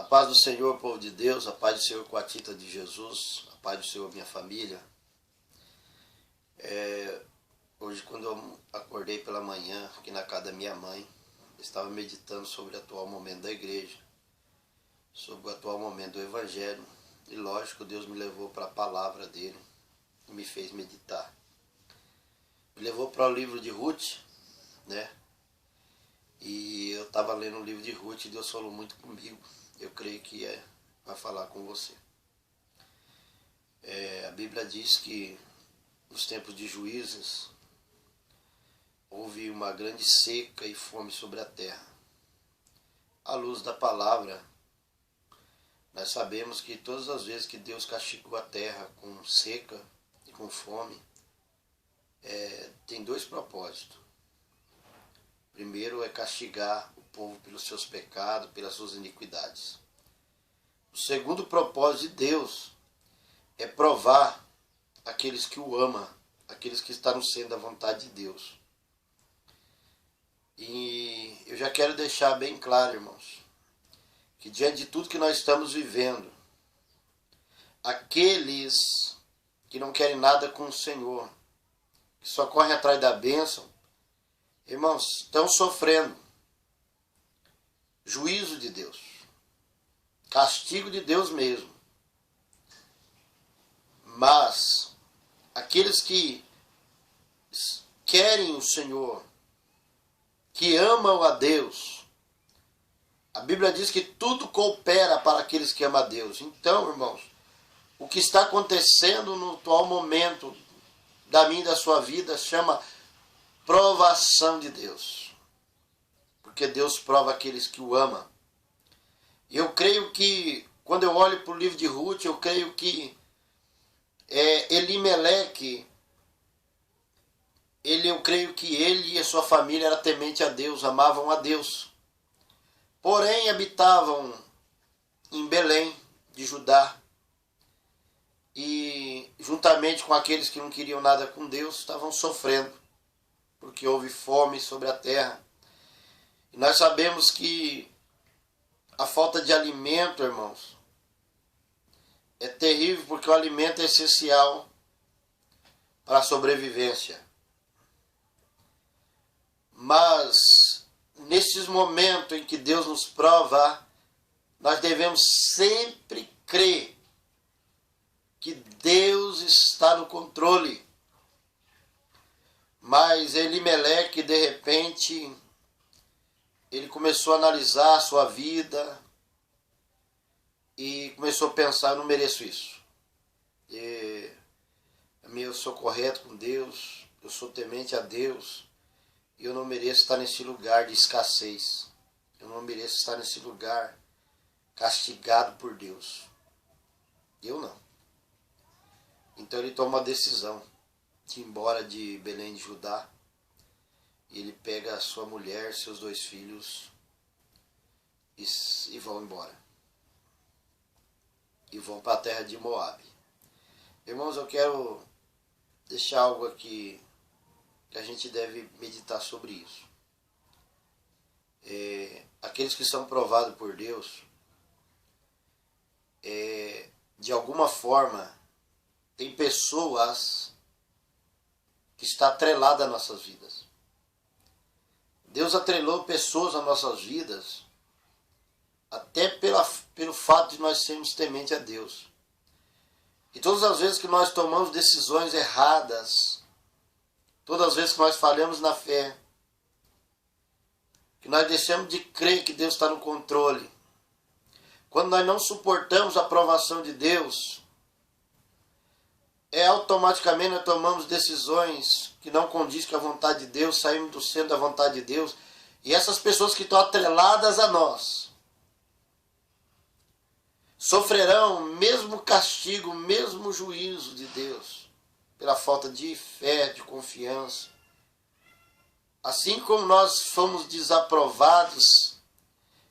A paz do Senhor, povo de Deus, a paz do Senhor com a tinta de Jesus, a paz do Senhor, minha família. Hoje, quando eu acordei pela manhã, aqui na casa da minha mãe, eu estava meditando sobre o atual momento da igreja, sobre o atual momento do Evangelho, e lógico, Deus me levou para a palavra dele e me fez meditar. Me levou para o livro de Ruth, né? E eu estava lendo o livro de Ruth e Deus falou muito comigo. Eu creio que vai falar com você. A Bíblia diz que nos tempos de juízes houve uma grande seca e fome sobre a terra. À luz da palavra, nós sabemos que todas as vezes que Deus castigou a terra com seca e com fome, tem dois propósitos. Primeiro é castigar o povo pelos seus pecados, pelas suas iniquidades. O segundo propósito de Deus é provar aqueles que o amam, aqueles que estão no centro da vontade de Deus. E eu já quero deixar bem claro, irmãos, que diante de tudo que nós estamos vivendo, aqueles que não querem nada com o Senhor, que só correm atrás da bênção, irmãos, estão sofrendo juízo de Deus, castigo de Deus mesmo. Mas aqueles que querem o Senhor, que amam a Deus, a Bíblia diz que tudo coopera para aqueles que amam a Deus. Então, irmãos, o que está acontecendo no atual momento da minha e da sua vida chama provação de Deus. Porque Deus prova aqueles que o amam. Eu creio que, quando eu olho para o livro de Ruth, eu creio que Elimeleque, eu creio que ele e a sua família eram temente a Deus, amavam a Deus. Porém, habitavam em Belém, de Judá. E, juntamente com aqueles que não queriam nada com Deus, estavam sofrendo, porque houve fome sobre a terra. E nós sabemos que a falta de alimento, irmãos, é terrível, porque o alimento é essencial para a sobrevivência. Mas, nesses momentos em que Deus nos prova, nós devemos sempre crer que Deus está no controle. Mas Elimeleque, de repente, ele começou a analisar a sua vida e começou a pensar: eu não mereço isso. Eu sou correto com Deus, eu sou temente a Deus, e eu não mereço estar nesse lugar de escassez. Eu não mereço estar nesse lugar castigado por Deus. Eu não. Então ele toma uma decisão de ir embora de Belém de Judá. E ele pega a sua mulher, seus 2 filhos e vão embora. E vão para a terra de Moabe. Irmãos, eu quero deixar algo aqui que a gente deve meditar sobre isso. Aqueles que são provados por Deus, de alguma forma, tem pessoas que estão atreladas às nossas vidas. Deus atrelou pessoas às nossas vidas, até pelo fato de nós sermos temente a Deus. E todas as vezes que nós tomamos decisões erradas, todas as vezes que nós falhamos na fé, que nós deixamos de crer que Deus está no controle, quando nós não suportamos a aprovação de Deus, automaticamente nós tomamos decisões que não condizem com a vontade de Deus, saímos do centro da vontade de Deus, e essas pessoas que estão atreladas a nós sofrerão o mesmo castigo, o mesmo juízo de Deus, pela falta de fé, de confiança. Assim como nós fomos desaprovados,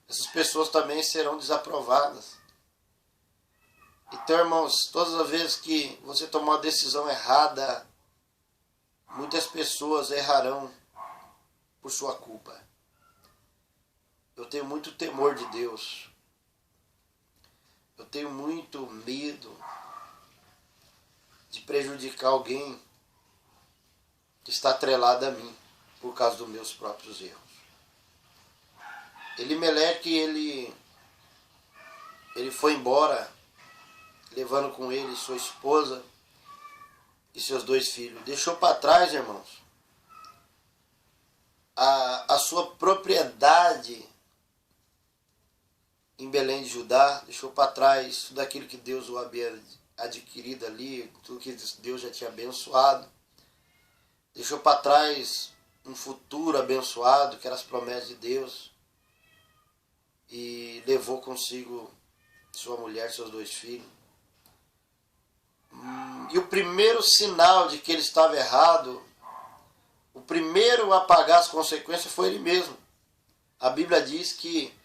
essas pessoas também serão desaprovadas. Então, irmãos, todas as vezes que você tomar uma decisão errada, muitas pessoas errarão por sua culpa. Eu tenho muito temor de Deus. tenho muito medo de prejudicar alguém que está atrelado a mim por causa dos meus próprios erros. Elimeleque, ele foi embora, levando com ele sua esposa e seus 2 filhos. Deixou para trás, irmãos, a sua propriedade em Belém de Judá, deixou para trás tudo aquilo que Deus o havia adquirido ali, tudo que Deus já tinha abençoado. Deixou para trás um futuro abençoado, que eram as promessas de Deus, e levou consigo sua mulher, seus 2 filhos. E o primeiro sinal de que ele estava errado, o primeiro a pagar as consequências foi ele mesmo. A Bíblia diz que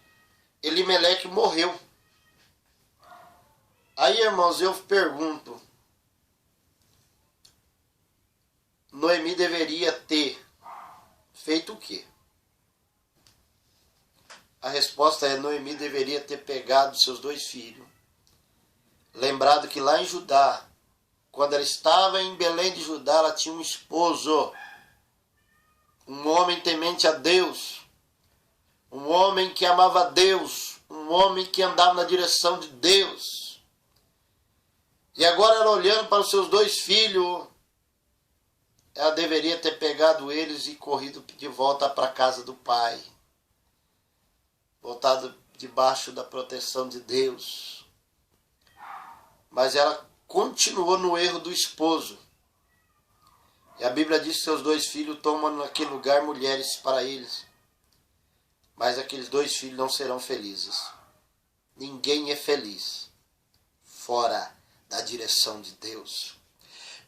Elimeleque morreu. Aí, irmãos, eu pergunto, Noemi deveria ter feito o quê? A resposta é: Noemi deveria ter pegado seus 2 filhos, lembrado que lá em Judá, quando ela estava em Belém de Judá, ela tinha um esposo, um homem temente a Deus, um homem que amava Deus, um homem que andava na direção de Deus. E agora ela, olhando para os seus 2 filhos, ela deveria ter pegado eles e corrido de volta para a casa do pai, voltado debaixo da proteção de Deus. Mas ela continuou no erro do esposo. E a Bíblia diz que seus 2 filhos tomam naquele lugar mulheres para eles. Mas aqueles 2 filhos não serão felizes. Ninguém é feliz fora da direção de Deus.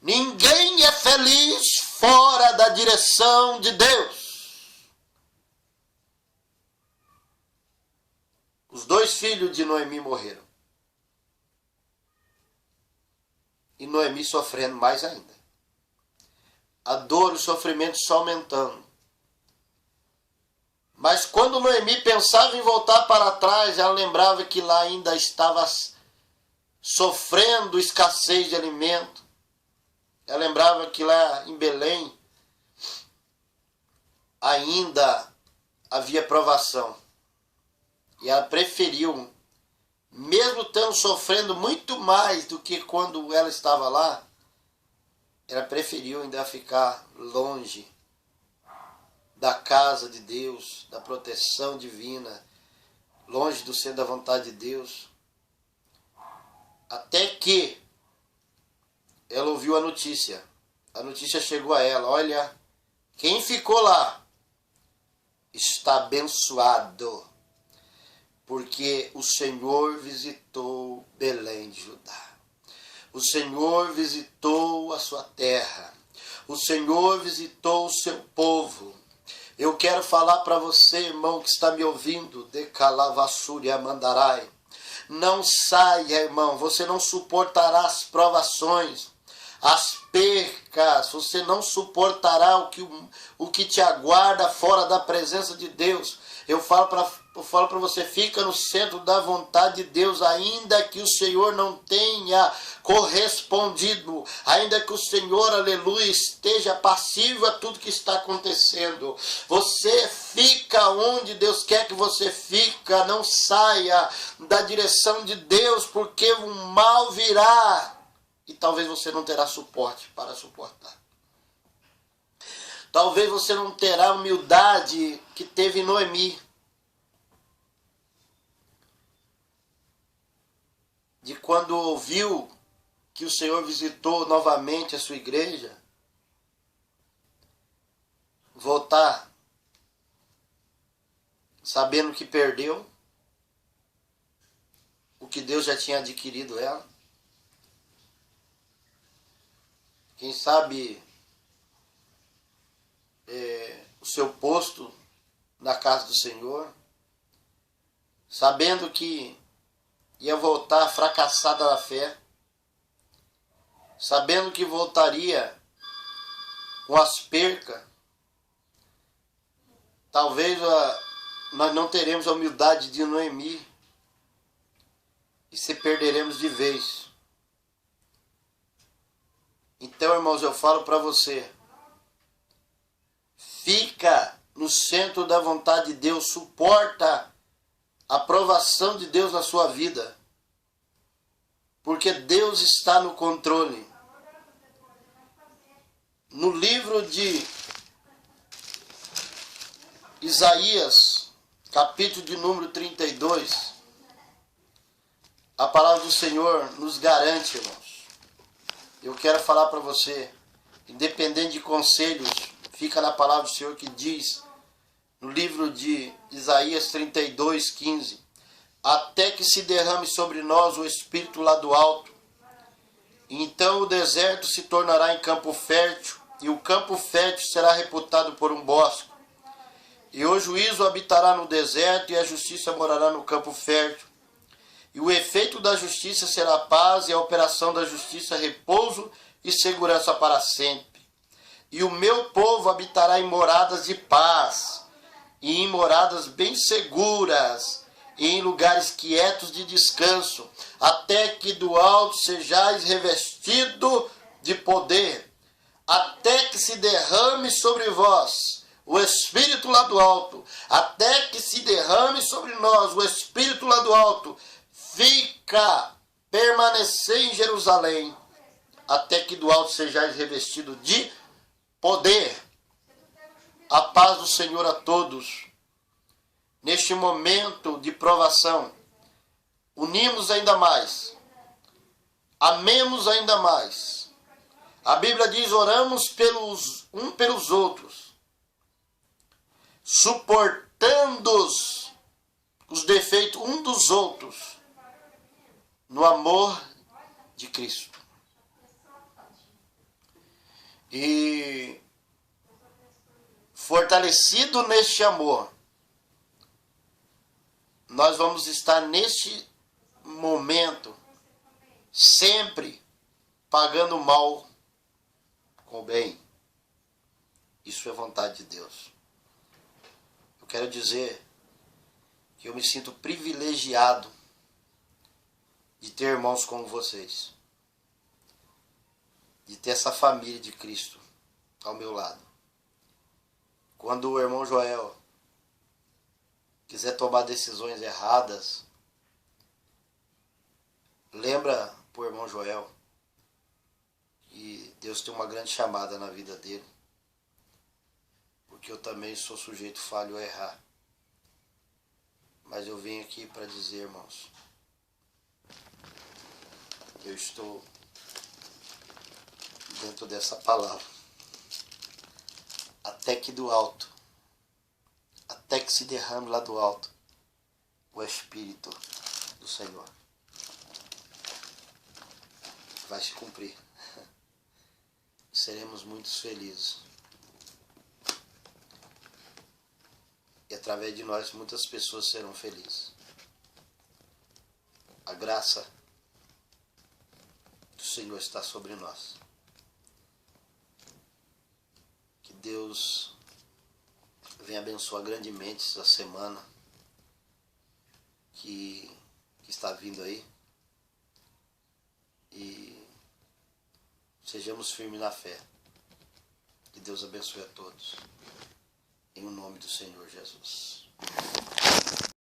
Ninguém é feliz fora da direção de Deus. Os 2 filhos de Noemi morreram. E Noemi sofrendo mais ainda. A dor e o sofrimento só aumentando. Mas quando Noemi pensava em voltar para trás, ela lembrava que lá ainda estava sofrendo escassez de alimento. Ela lembrava que lá em Belém ainda havia provação. E ela preferiu, mesmo estando sofrendo muito mais do que quando ela estava lá, ela preferiu ainda ficar longe da casa de Deus, da proteção divina, longe do centro da vontade de Deus, até que ela ouviu a notícia. A notícia chegou a ela: olha, quem ficou lá está abençoado, porque o Senhor visitou Belém de Judá. O Senhor visitou a sua terra. O Senhor visitou o seu povo. Eu quero falar para você, irmão, que está me ouvindo, de Calavassúria Mandarai. Não saia, irmão, você não suportará as provações, as percas, você não suportará o que te aguarda fora da presença de Deus. Eu falo para você, fica no centro da vontade de Deus, ainda que o Senhor não tenha correspondido, ainda que o Senhor, aleluia, esteja passivo a tudo que está acontecendo. Você fica onde Deus quer que você fica, não saia da direção de Deus, porque o mal virá e talvez você não terá suporte para suportar. Talvez você não terá a humildade que teve Noemi, de quando ouviu que o Senhor visitou novamente a sua igreja, voltar sabendo que perdeu o que Deus já tinha adquirido ela. Quem sabe o seu posto na casa do Senhor, sabendo que ia voltar fracassada na fé, sabendo que voltaria com as percas. Talvez nós não teremos a humildade de Noemi, e e se perderemos de vez. Então, irmãos, eu falo para você, fica no centro da vontade de Deus, suporta a aprovação de Deus na sua vida, porque Deus está no controle. No livro de Isaías, capítulo de número 32, a palavra do Senhor nos garante, irmãos. Eu quero falar para você, independente de conselhos, fica na palavra do Senhor que diz, no livro de Isaías 32, 15, até que se derrame sobre nós o Espírito lá do alto, e então o deserto se tornará em campo fértil, e o campo fértil será reputado por um bosque. E o juízo habitará no deserto, e a justiça morará no campo fértil. E o efeito da justiça será paz, e a operação da justiça repouso e segurança para sempre. E o meu povo habitará em moradas de paz, e em moradas bem seguras, e em lugares quietos de descanso, até que do alto sejais revestido de poder, até que se derrame sobre vós o Espírito lá do alto, até que se derrame sobre nós o Espírito lá do alto, fica, permanecer em Jerusalém, até que do alto sejais revestido de poder. A paz do Senhor a todos. Neste momento de provação, unimos ainda mais, amemos ainda mais. A Bíblia diz, oramos pelos outros, suportando os defeitos um dos outros, no amor de Cristo. E fortalecido neste amor, nós vamos estar neste momento sempre pagando o mal com o bem. Isso é vontade de Deus. Eu quero dizer que eu me sinto privilegiado de ter irmãos como vocês, de ter essa família de Cristo ao meu lado. Quando o irmão Joel quiser tomar decisões erradas, lembra pro irmão Joel que Deus tem uma grande chamada na vida dele, porque eu também sou sujeito falho a errar. Mas eu venho aqui para dizer, irmãos, eu estou dentro dessa palavra, até que do alto, até que se derrame lá do alto o Espírito do Senhor. Vai se cumprir. Seremos muito felizes. E através de nós muitas pessoas serão felizes. A graça do Senhor está sobre nós. Que Deus venha abençoar grandemente essa semana que está vindo aí. E sejamos firmes na fé. Que Deus abençoe a todos. Em o nome do Senhor Jesus.